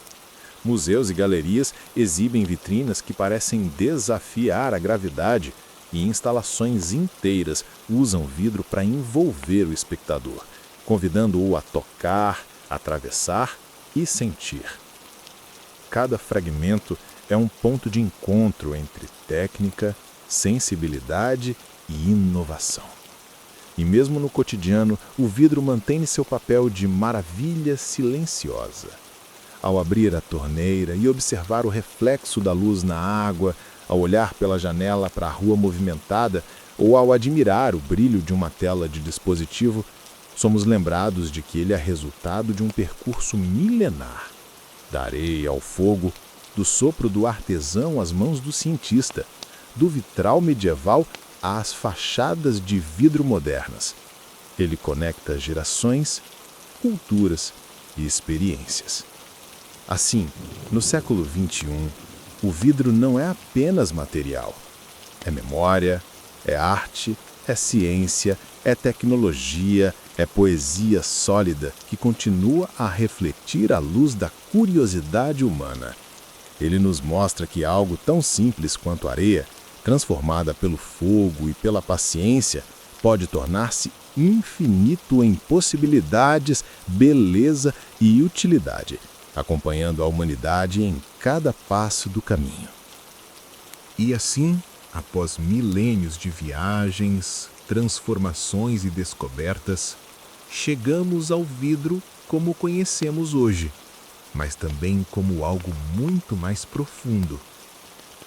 Museus e galerias exibem vitrinas que parecem desafiar a gravidade e instalações inteiras usam vidro para envolver o espectador, convidando-o a tocar, atravessar e sentir. Cada fragmento é um ponto de encontro entre técnica, sensibilidade e inovação. E mesmo no cotidiano, o vidro mantém seu papel de maravilha silenciosa. Ao abrir a torneira e observar o reflexo da luz na água, ao olhar pela janela para a rua movimentada ou ao admirar o brilho de uma tela de dispositivo, somos lembrados de que ele é resultado de um percurso milenar. Da areia ao fogo, do sopro do artesão às mãos do cientista, do vitral medieval às fachadas de vidro modernas. Ele conecta gerações, culturas e experiências. Assim, no século XXI, o vidro não é apenas material. É memória, é arte, é ciência, é tecnologia, é poesia sólida que continua a refletir a luz da curiosidade humana. Ele nos mostra que algo tão simples quanto a areia, transformada pelo fogo e pela paciência, pode tornar-se infinito em possibilidades, beleza e utilidade, acompanhando a humanidade em cada passo do caminho. E assim, após milênios de viagens, transformações e descobertas, chegamos ao vidro como o conhecemos hoje, mas também como algo muito mais profundo.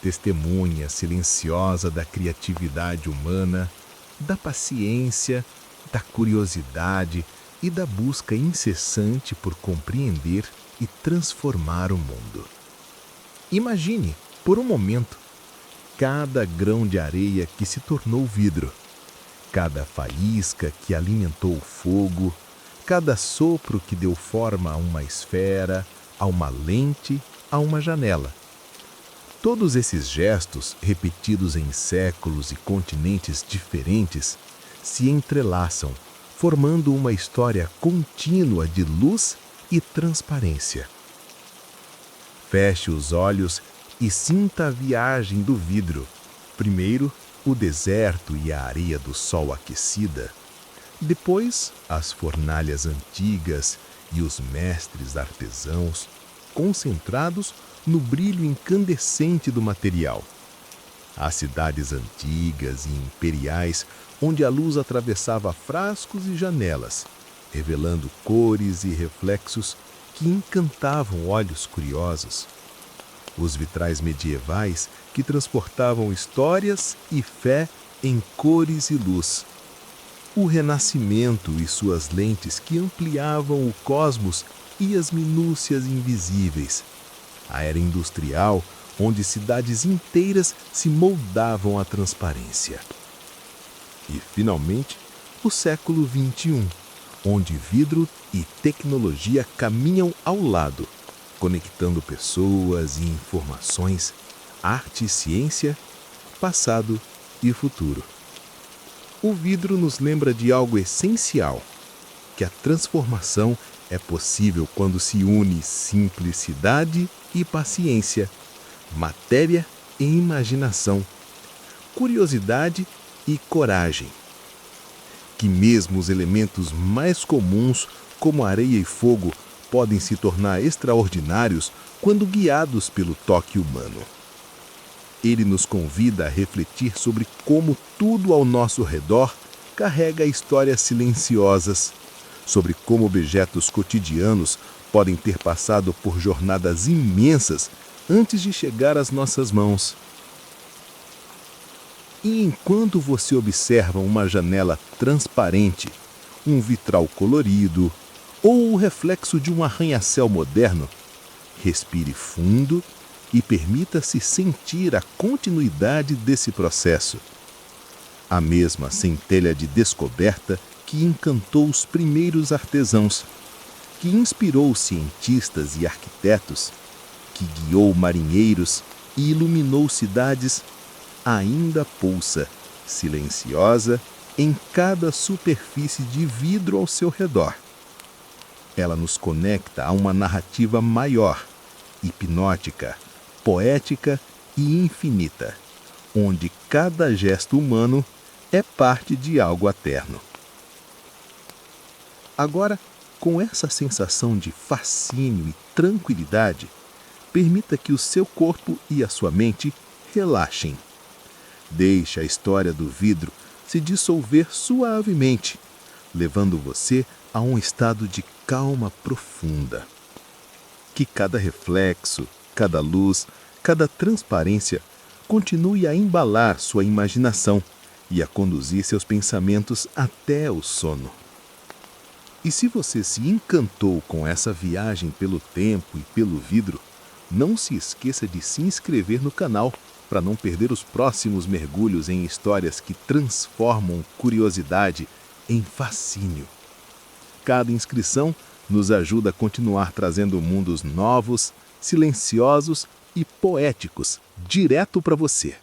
Testemunha silenciosa da criatividade humana, da paciência, da curiosidade e da busca incessante por compreender e transformar o mundo. Imagine, por um momento, cada grão de areia que se tornou vidro, cada faísca que alimentou o fogo, cada sopro que deu forma a uma esfera, a uma lente, a uma janela. Todos esses gestos, repetidos em séculos e continentes diferentes, se entrelaçam, formando uma história contínua de luz e transparência. Feche os olhos e sinta a viagem do vidro. Primeiro, o deserto e a areia do sol aquecida. Depois, as fornalhas antigas e os mestres artesãos, concentrados no brilho incandescente do material. As cidades antigas e imperiais, onde a luz atravessava frascos e janelas, revelando cores e reflexos que encantavam olhos curiosos. Os vitrais medievais que transportavam histórias e fé em cores e luz. O Renascimento e suas lentes que ampliavam o cosmos e as minúcias invisíveis. A era industrial, onde cidades inteiras se moldavam à transparência. E, finalmente, o século XXI, onde vidro e tecnologia caminham ao lado, conectando pessoas e informações, arte e ciência, passado e futuro. O vidro nos lembra de algo essencial, que a transformação é possível quando se une simplicidade e paciência, matéria e imaginação, curiosidade e coragem. Que mesmo os elementos mais comuns, como areia e fogo, podem se tornar extraordinários quando guiados pelo toque humano. Ele nos convida a refletir sobre como tudo ao nosso redor carrega histórias silenciosas, sobre como objetos cotidianos podem ter passado por jornadas imensas antes de chegar às nossas mãos. E enquanto você observa uma janela transparente, um vitral colorido ou o reflexo de um arranha-céu moderno, respire fundo e permita-se sentir a continuidade desse processo. A mesma centelha de descoberta que encantou os primeiros artesãos, que inspirou cientistas e arquitetos, que guiou marinheiros e iluminou cidades, ainda pulsa, silenciosa, em cada superfície de vidro ao seu redor. Ela nos conecta a uma narrativa maior, hipnótica, poética e infinita, onde cada gesto humano é parte de algo eterno. Agora, com essa sensação de fascínio e tranquilidade, permita que o seu corpo e a sua mente relaxem. Deixe a história do vidro se dissolver suavemente, levando você a um estado de calma profunda. Que cada reflexo, cada luz, cada transparência continue a embalar sua imaginação e a conduzir seus pensamentos até o sono. E se você se encantou com essa viagem pelo tempo e pelo vidro, não se esqueça de se inscrever no canal para não perder os próximos mergulhos em histórias que transformam curiosidade em fascínio. Cada inscrição nos ajuda a continuar trazendo mundos novos, silenciosos e poéticos direto para você.